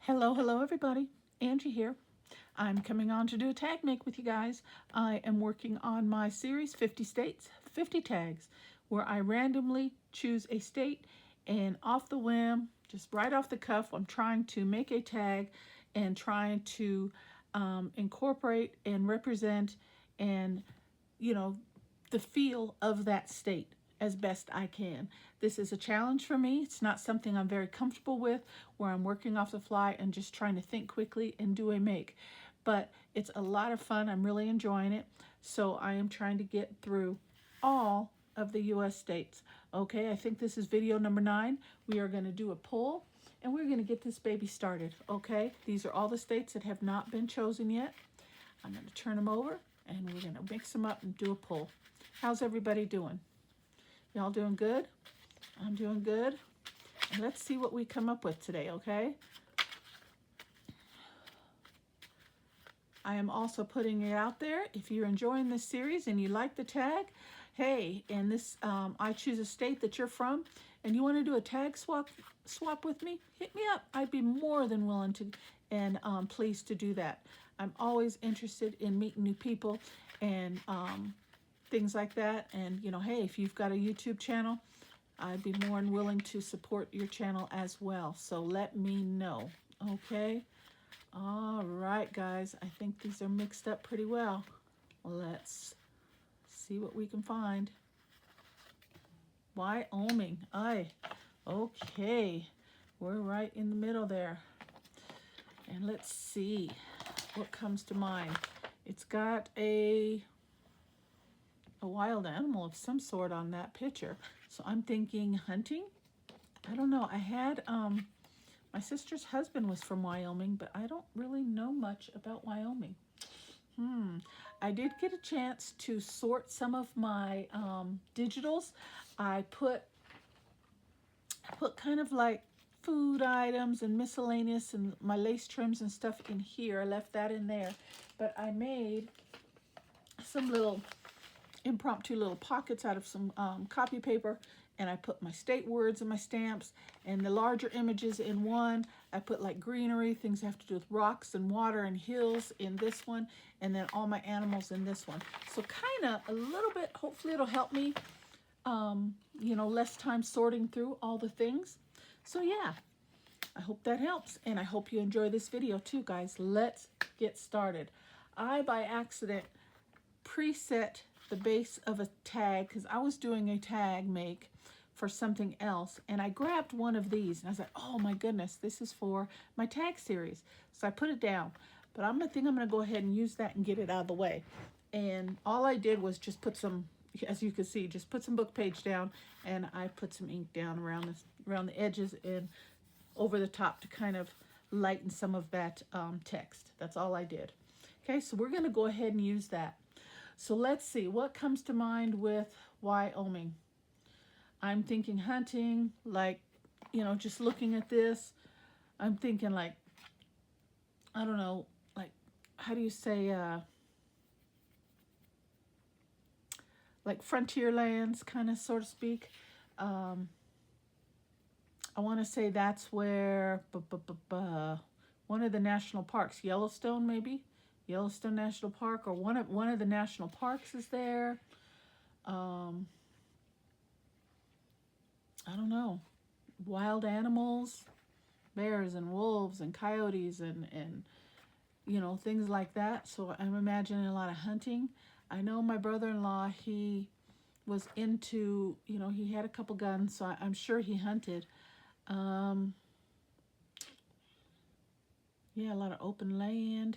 Hello, hello everybody. Angie here. I'm coming on to do a tag make with you guys. I am working on my series 50 States, 50 Tags, where I randomly choose a state and off the whim, just right off the cuff, I'm trying to make a tag and trying to incorporate and represent and, you know, the feel of that state as best I can. This is a challenge for me. It's not something I'm very comfortable with, where I'm working off the fly and just trying to think quickly and do a make. But it's a lot of fun. I'm really enjoying it. So I am trying to get through all of the US states. Okay, I think this is video number 9. We are going to do a poll and we're going to get this baby started. Okay, these are all the states that have not been chosen yet. I'm going to turn them over and we're going to mix them up and do a poll. How's everybody doing? Y'all doing good? I'm doing good. And let's see what we come up with today, okay? I am also putting it out there. If you're enjoying this series and you like the tag, hey, and this I choose a state that you're from, and you want to do a tag swap with me, hit me up. I'd be more than willing to and pleased to do that. I'm always interested in meeting new people and things like that. And hey, if you've got a YouTube channel, I'd be more than willing to support your channel as well. So let me know, okay? All right, guys, I think these are mixed up pretty well. Let's see what we can find. Wyoming, okay, we're right in the middle there. And let's see what comes to mind. It's got a wild animal of some sort on that picture. So I'm thinking hunting. I don't know. I had my sister's husband was from Wyoming, but I don't really know much about Wyoming. I did get a chance to sort some of my digitals. I put kind of like food items and miscellaneous and my lace trims and stuff in here. I left that in there, but I made some little impromptu little pockets out of some copy paper, and I put my state words and my stamps and the larger images in one. I put like greenery, things that have to do with rocks and water and hills in this one, and then all my animals in this one. So kind of a little bit, hopefully it'll help me, less time sorting through all the things. So yeah, I hope that helps, and I hope you enjoy this video too, guys. Let's get started. I, by accident, preset the base of a tag because I was doing a tag make for something else, and I grabbed one of these and I was like, oh my goodness, this is for my tag series. So I put it down, but I think I'm going to go ahead and use that and get it out of the way. And all I did was just put some, as you can see, just put some book page down, and I put some ink down around the edges and over the top to kind of lighten some of that text. That's all I did. Okay, so we're going to go ahead and use that. So let's see what comes to mind with Wyoming. I'm thinking hunting, like, just looking at this, I'm thinking like, I don't know, like, how do you say, like frontier lands, kind of, so to speak. I want to say that's where one of the national parks, Yellowstone maybe, Yellowstone National Park, or one of the national parks is there. I don't know, wild animals, bears and wolves and coyotes and things like that. So I'm imagining a lot of hunting. I know my brother-in-law, he was into, he had a couple guns, so I'm sure he hunted. Yeah, a lot of open land.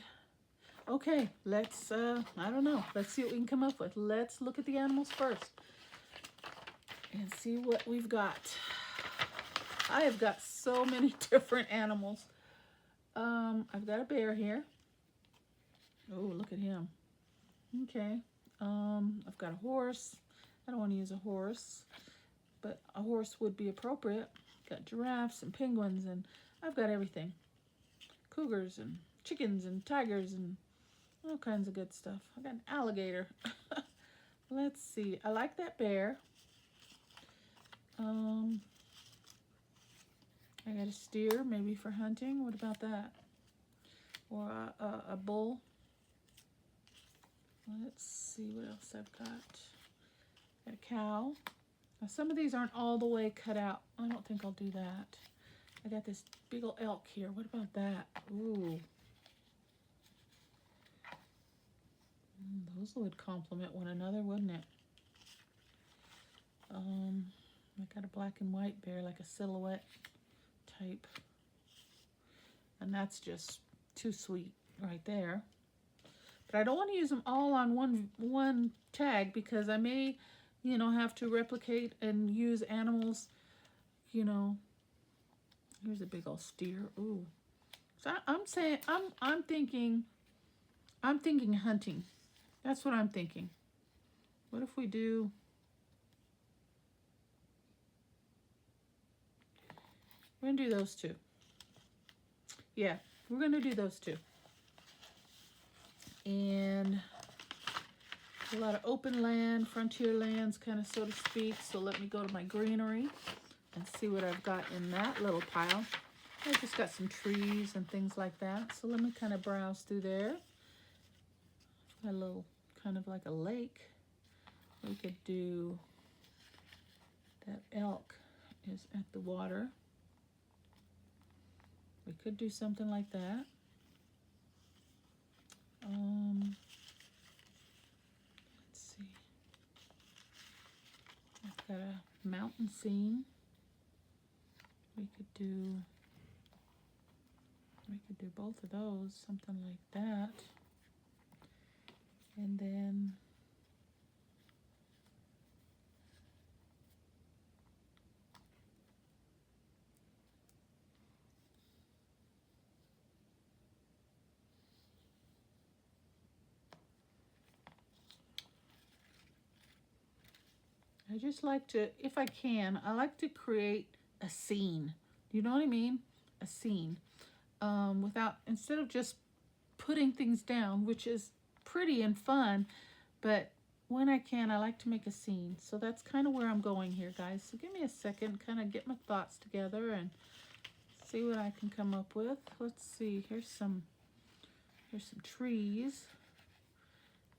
Okay, let's, I don't know. Let's see what we can come up with. Let's look at the animals first and see what we've got. I have got so many different animals. I've got a bear here. Oh, look at him. Okay. I've got a horse. I don't want to use a horse, but a horse would be appropriate. Got giraffes and penguins, and I've got everything. Cougars and chickens and tigers and all kinds of good stuff. I got an alligator. Let's see. I like that bear. I got a steer, maybe for hunting. What about that? Or a bull. Let's see what else I've got. Got a cow. Now some of these aren't all the way cut out. I don't think I'll do that. I got this big old elk here. What about that? Ooh. Those would complement one another, wouldn't it? I got a black and white bear, like a silhouette type. And that's just too sweet right there. But I don't want to use them all on one tag because I may, you know, have to replicate and use animals, you know. Here's a big old steer. Ooh. So I'm thinking hunting. That's what I'm thinking. What if we do... We're going to do those two. Yeah, we're going to do those two. And a lot of open land, frontier lands, kind of, so to speak. So let me go to my greenery and see what I've got in that little pile. I just got some trees and things like that. So let me kind of browse through there. Got a little, kind of like a lake. We could do, that elk is at the water. We could do something like that. Let's see. I've got a mountain scene. We could do both of those, something like that. And then I just like to, if I can, I like to create a scene. Do you know what I mean? A scene. Instead of just putting things down, which is pretty and fun, but when I can, I like to make a scene. So that's kind of where I'm going here, guys. So give me a second, kind of get my thoughts together and see what I can come up with. Let's see, here's some trees.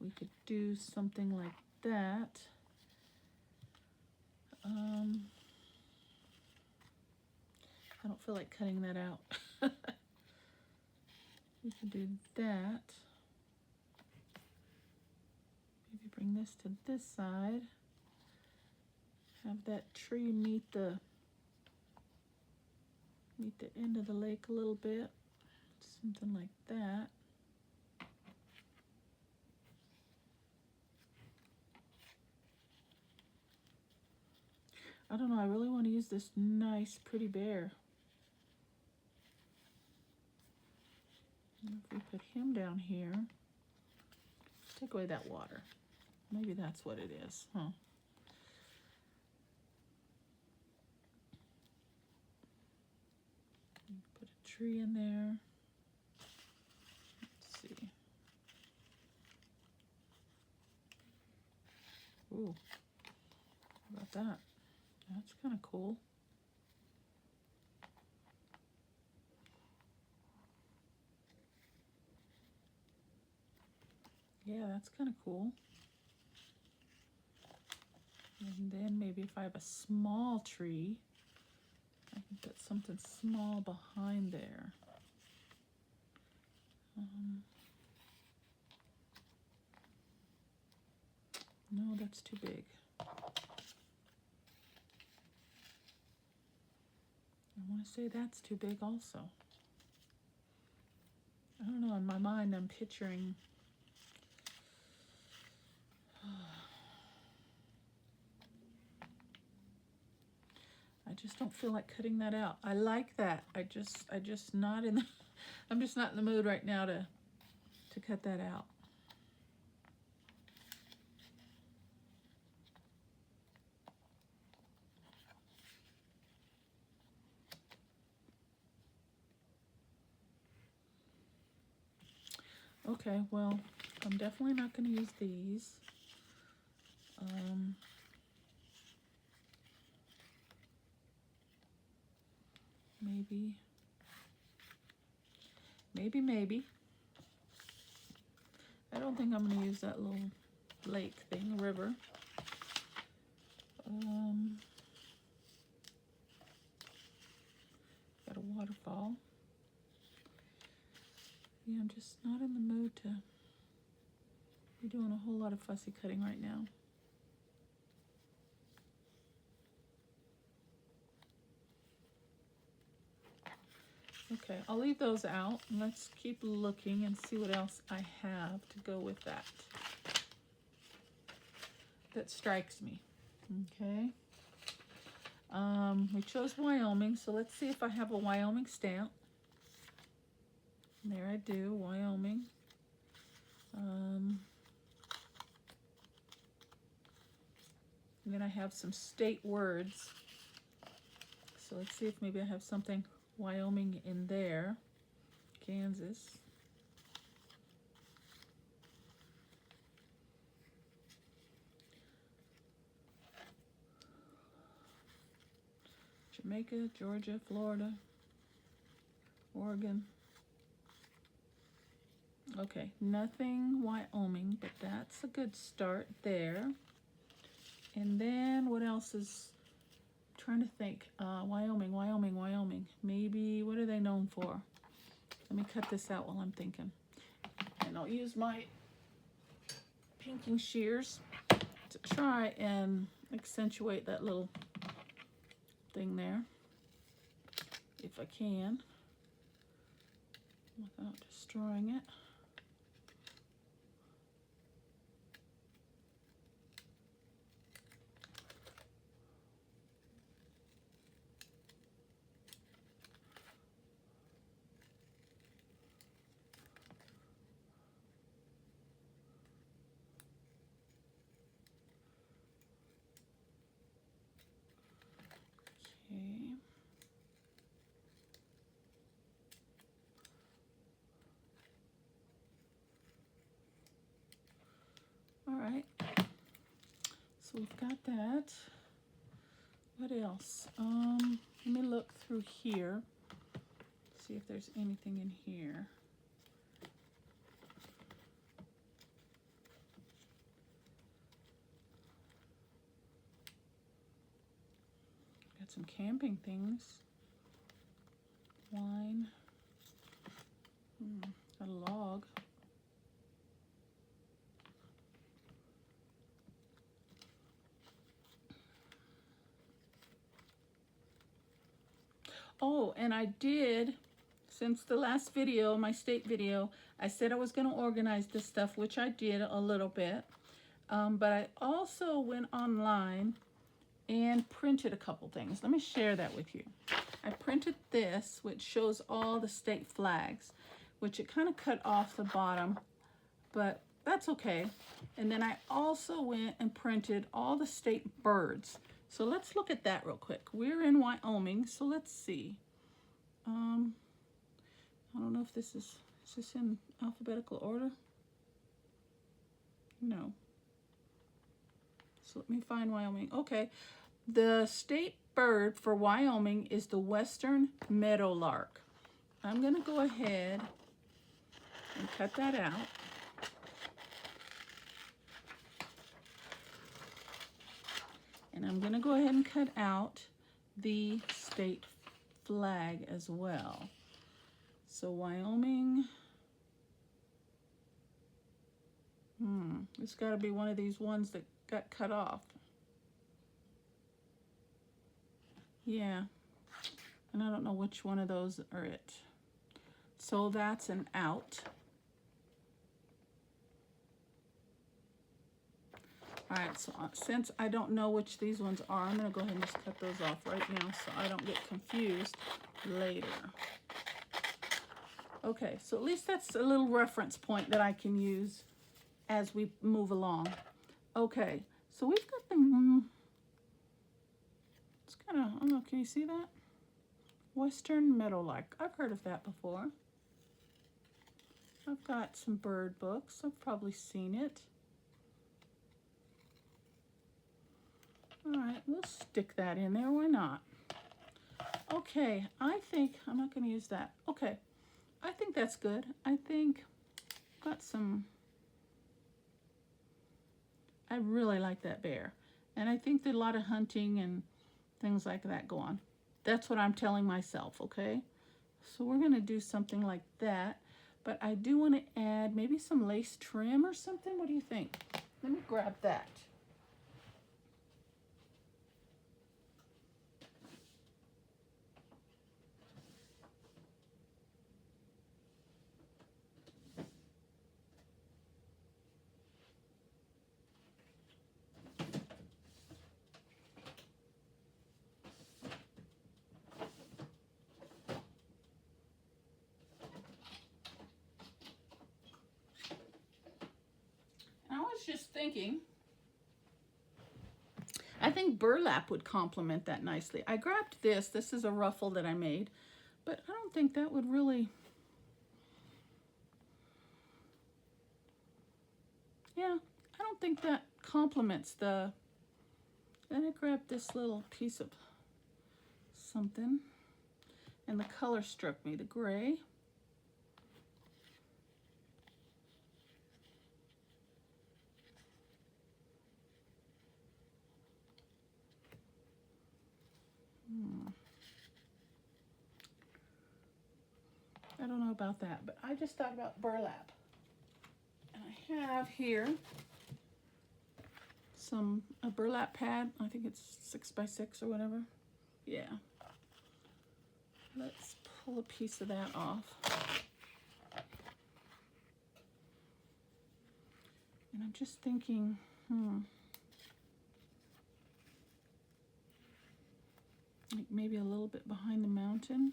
We could do something like that. I don't feel like cutting that out. We can do that. Maybe bring this to this side. Have that tree meet the end of the lake a little bit. Something like that. I don't know, I really want to use this nice, pretty bear. If we put him down here, take away that water. Maybe that's what it is, huh? Put a tree in there. Let's see. Ooh, how about that? That's kind of cool. Yeah, that's kind of cool. And then maybe if I have a small tree, I can put something small behind there. No, that's too big. I want to say that's too big also. I don't know, in my mind I'm picturing I just don't feel like cutting that out. I like that. I just not in the I'm just not in the mood right now to cut that out. Okay, well, I'm definitely not going to use these. Maybe Maybe. I don't think I'm going to use that little lake thing, river. Got a waterfall. Yeah, I'm just not in the mood to be doing a whole lot of fussy cutting right now. Okay, I'll leave those out. Let's keep looking and see what else I have to go with that. That strikes me. Okay. We chose Wyoming, so let's see if I have a Wyoming stamp. There I do, Wyoming. And then I have some state words. So let's see if maybe I have something Wyoming in there. Kansas. Jamaica, Georgia, Florida, Oregon. Okay, nothing Wyoming, but that's a good start there. And then what else is, I'm trying to think, Wyoming. Maybe, what are they known for? Let me cut this out while I'm thinking. And I'll use my pinking shears to try and accentuate that little thing there, if I can, without destroying it. Okay. All right. So we've got that. What else? Let me look through here. See if there's anything in here. Got some camping things. Wine. A log. Oh, and I did, since the last video, my state video, I said I was going to organize this stuff, which I did a little bit. But I also went online and printed a couple things. Let me share that with you. I printed this, which shows all the state flags, which it kind of cut off the bottom, but that's okay. And then I also went and printed all the state birds. So let's look at that real quick. We're in Wyoming, so let's see. I don't know if this is this in alphabetical order? No. So let me find Wyoming. Okay, the state bird for Wyoming is the western meadowlark. I'm gonna go ahead and cut that out. And I'm gonna go ahead and cut out the state flag as well. So Wyoming, it's gotta be one of these ones that got cut off. Yeah, and I don't know which one of those are it. So that's an out. All right, so since I don't know which these ones are, I'm gonna go ahead and just cut those off right now so I don't get confused later. Okay, so at least that's a little reference point that I can use as we move along. Okay, so we've got the, it's kind of, I don't know, can you see that? Western meadowlark. I've heard of that before. I've got some bird books. I've probably seen it. All right, we'll stick that in there. Why not? Okay, I think, I'm not going to use that. Okay, I think that's good. I think got some, I really like that bear. And I think that a lot of hunting and things like that go on. That's what I'm telling myself, okay? So we're going to do something like that. But I do want to add maybe some lace trim or something. What do you think? Let me grab that. I was just thinking, I think burlap would complement that nicely. I grabbed this. This is a ruffle that I made, but I don't think that would really, yeah, I don't think that complements the, then I grabbed this little piece of something, and the color struck me, the gray. I don't know about that, but I just thought about burlap. And I have here a burlap pad. I think it's 6x6 or whatever. Yeah. Let's pull a piece of that off. And I'm just thinking, like maybe a little bit behind the mountain.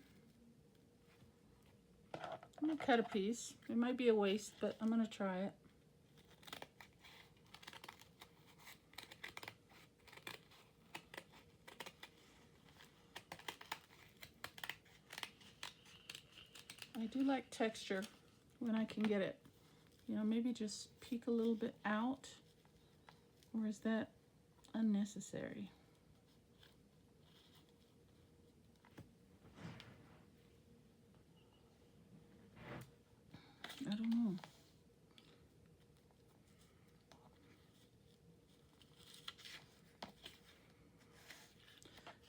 I'm gonna cut a piece. It might be a waste, but I'm gonna try it. I do like texture when I can get it. You know, maybe just peek a little bit out, or is that unnecessary? I don't know.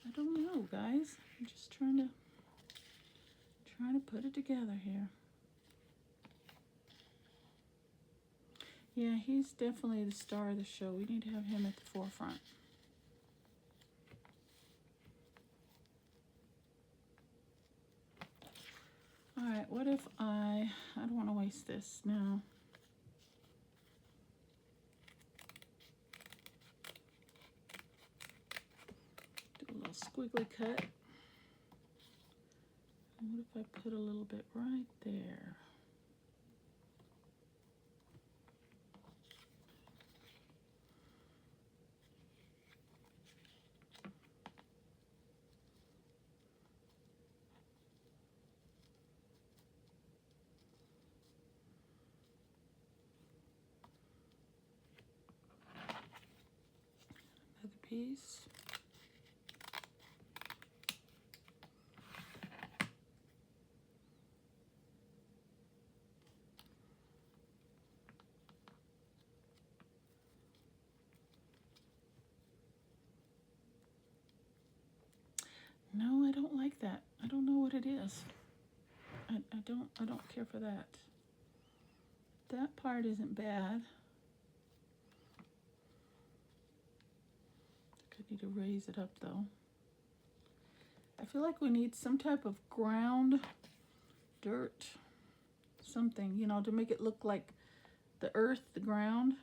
I don't know, guys. I'm just trying to put it together here. Yeah, he's definitely the star of the show. We need to have him at the forefront. All right, what if I don't want to waste this now. Do a little squiggly cut. And what if I put a little bit right there? Another piece. No, I don't like that. I don't know what it is. I don't care for that. That part isn't bad. I could need to raise it up though. I feel like we need some type of ground, dirt, something, you know, to make it look like the earth, the ground.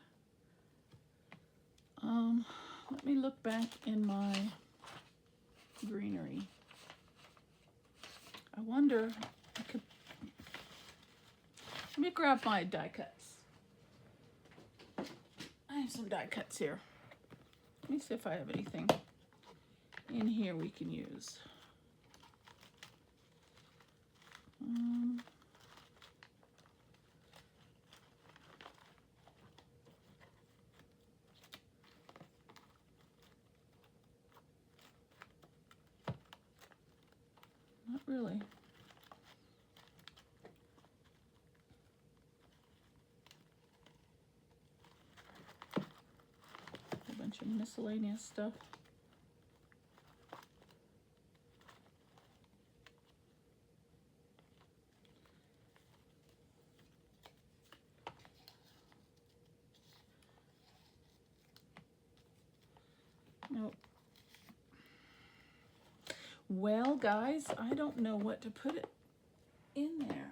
Let me look back in my greenery. I wonder, I could, let me grab my die cuts. I have some die cuts here. Let me see if I have anything in here we can use. some miscellaneous stuff. Nope. Well, guys, I don't know what to put it in there.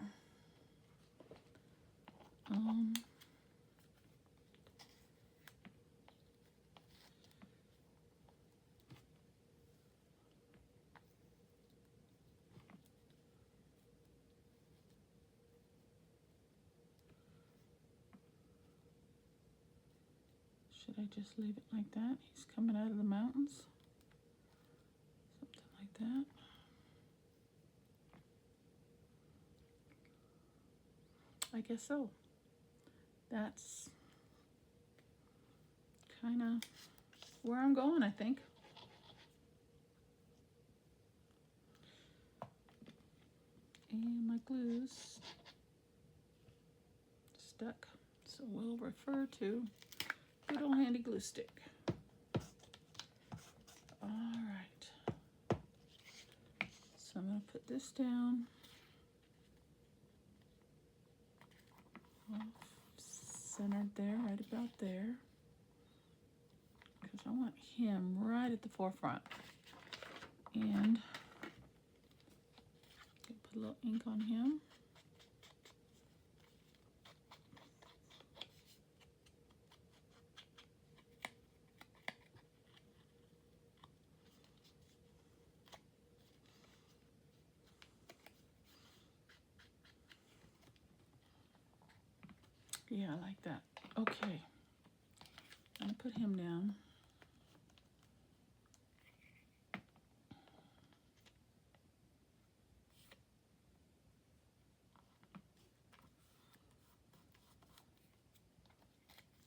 Should I just leave it like that? He's coming out of the mountains. Something like that. I guess so. That's kind of where I'm going, I think. And my glue's stuck, so we'll refer to good old handy glue stick. All right. So I'm going to put this down. Off centered there, right about there. Because I want him right at the forefront. And put a little ink on him. Yeah, I like that. Okay. I'm going to put him down.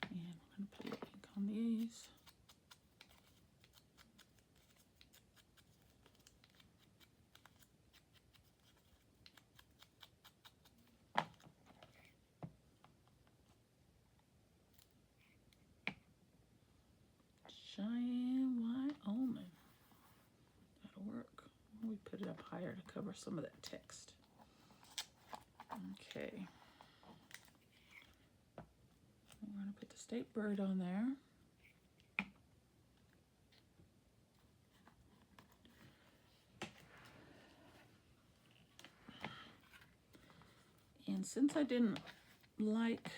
And I'm going to put a little ink on these. Cheyenne, Wyoming. That'll work. We put it up higher to cover some of that text. Okay. We're going to put the state bird on there. And since I didn't like,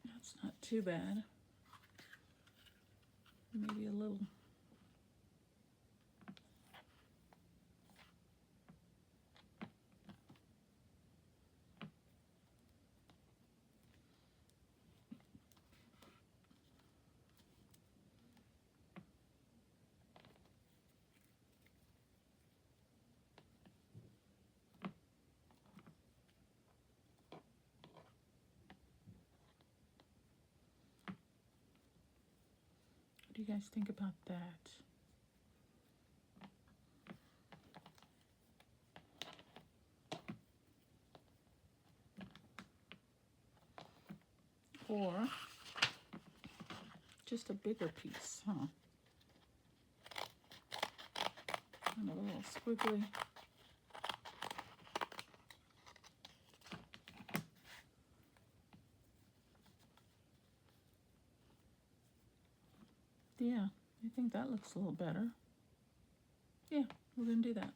that's not too bad. Maybe a little. What do you guys think about that? Or just a bigger piece, huh? And a little squiggly. Yeah, I think that looks a little better. Yeah, we're going to do that.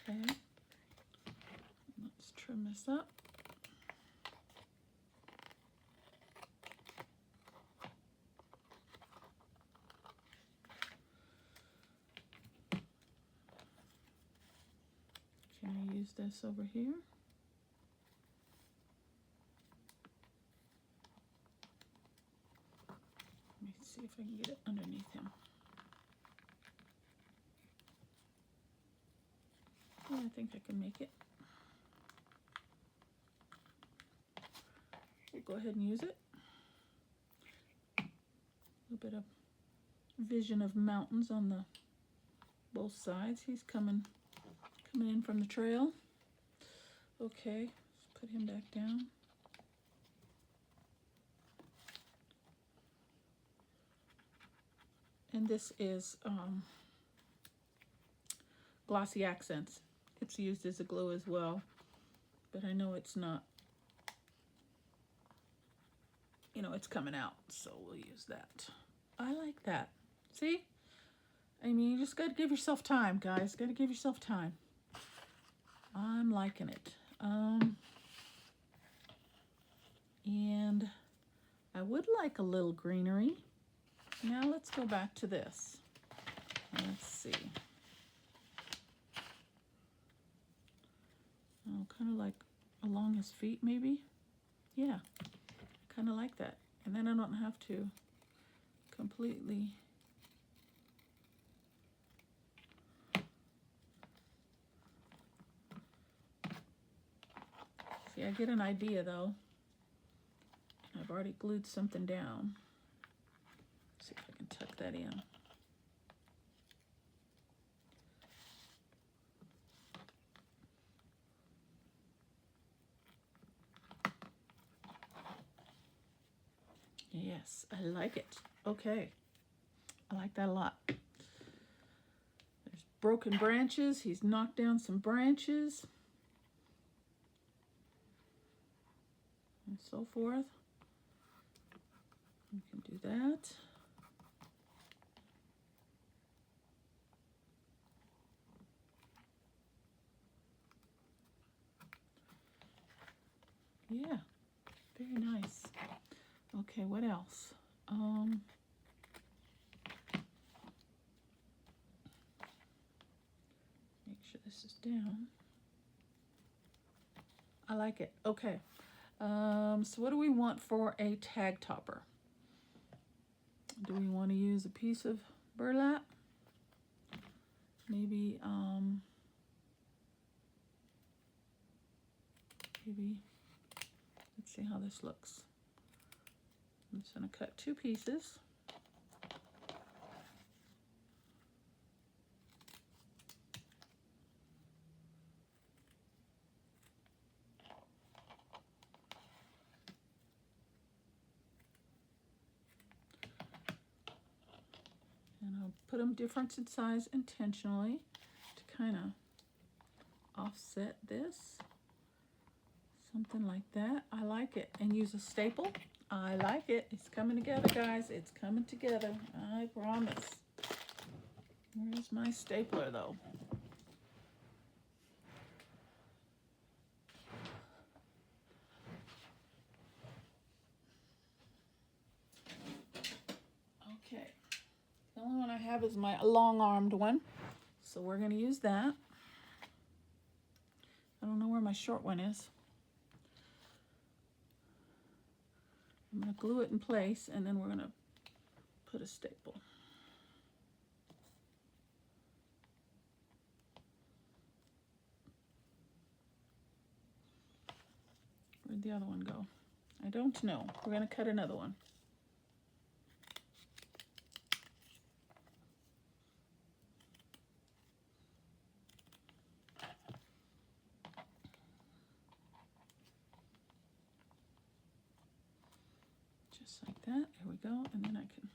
Okay, let's trim this up. Can I use this over here? Let me see if I can get it underneath him. Yeah, I think I can make it. We'll go ahead and use it. A little bit of vision of mountains on the both sides. He's coming in from the trail. Okay, let's put him back down. And this is Glossy Accents. It's used as a glue as well, but I know it's not, you know, it's coming out, so we'll use that. I like that. See? I mean, you just got to give yourself time, guys. Got to give yourself time. I'm liking it. And I would like a little greenery. Now let's go back to this. Let's see. Oh, kind of like along his feet, maybe? Yeah, kind of like that. And then I don't have to completely... See, I get an idea though. I've already glued something down. Let's see if I can tuck that in. Yes, I like it. Okay, I like that a lot. There's broken branches. He's knocked down some branches. And so forth. You can do that. Yeah, very nice. Okay, what else? Make sure this is down. I like it. Okay. So what do we want for a tag topper? Do we want to use a piece of burlap? Maybe, let's see how this looks. I'm just going to cut 2 pieces. And I'll put them different in size intentionally to kind of offset this. Something like that. I like it. And use a staple. I like it. It's coming together, guys. It's coming together. I promise. Where's my stapler, though? Okay. The only one I have is my long-armed one. So we're going to use that. I don't know where my short one is. I'm going to glue it in place, and then we're going to put a staple. Where'd the other one go? I don't know. We're going to cut another one. Just like that. There we go. And then I can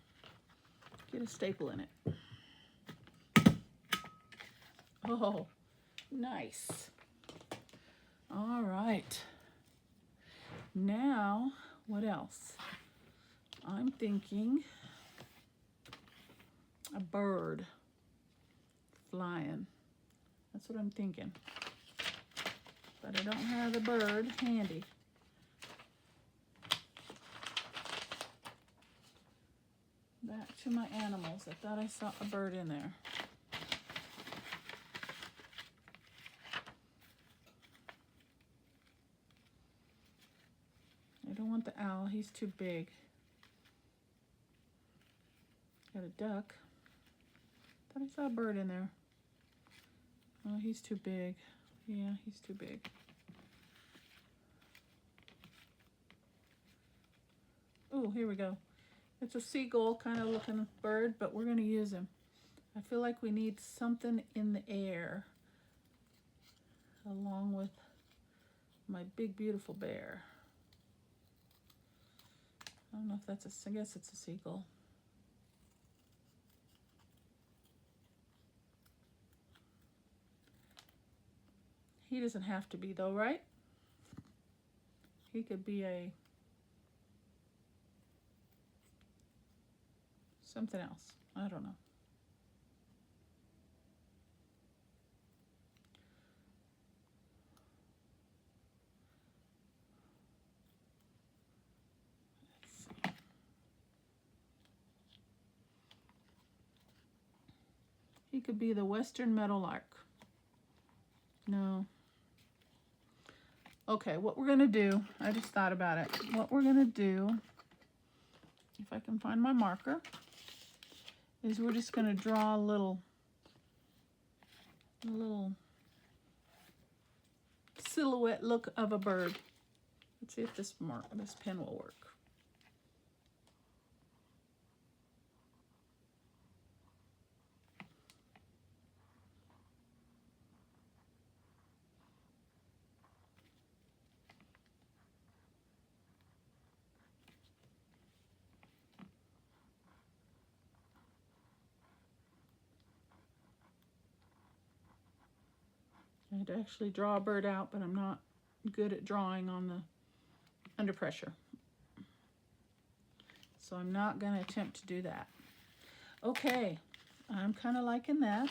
get a staple in it. Oh, nice. All right. Now, what else? I'm thinking a bird flying. That's what I'm thinking. But I don't have the bird handy. Back to my animals. I thought I saw a bird in there. I don't want the owl. He's too big. Got a duck. Thought I saw a bird in there. Oh, he's too big. Yeah, he's too big. Oh, here we go. It's a seagull kind of looking bird, but we're going to use him. I feel like we need something in the air along with my big beautiful bear. I don't know if that's I guess it's a seagull. He doesn't have to be though, right? He could be a something else. I don't know. He could be the western meadowlark. No. Okay, what we're going to do, I just thought about it. What we're going to do, if I can find my marker, is we're just going to draw a little silhouette look of a bird. Let's see if this pen will work. I'd actually draw a bird out, but I'm not good at drawing on the under pressure. So I'm not going to attempt to do that. Okay, I'm kind of liking that.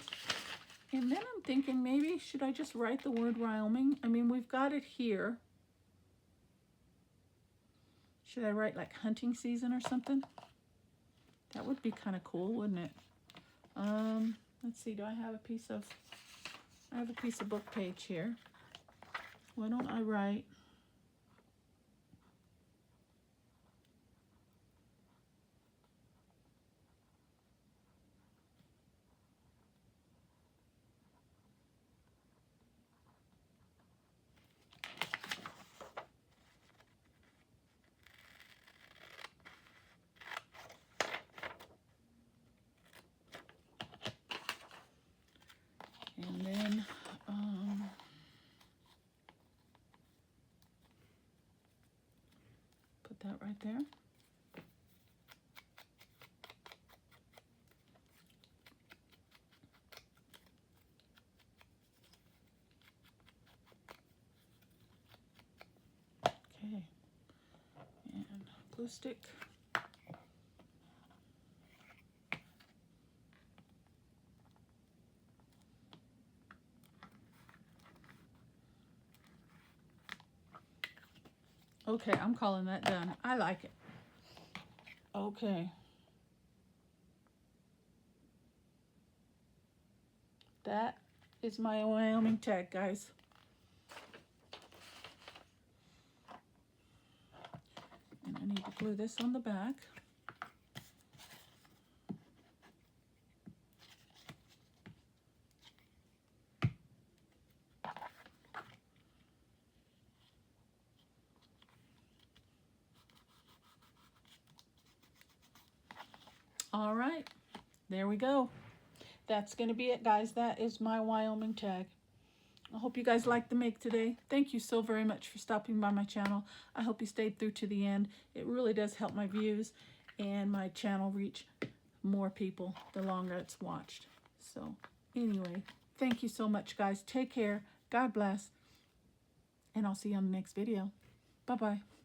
And then I'm thinking maybe should I just write the word Wyoming? I mean, we've got it here. Should I write like hunting season or something? That would be kind of cool, wouldn't it? Let's see, do I have a piece of book page here. Why don't I write and then put that right there. Okay, and glue stick. Okay, I'm calling that done. I like it. Okay. That is my Wyoming tag, guys. And I need to glue this on the back. All right, there we go. That's going to be it, guys. That is my Wyoming tag. I hope you guys liked the make today. Thank you so very much for stopping by my channel. I hope you stayed through to the end. It really does help my views and my channel reach more people the longer it's watched. So anyway, thank you so much, guys. Take care. God bless. And I'll see you on the next video. Bye-bye.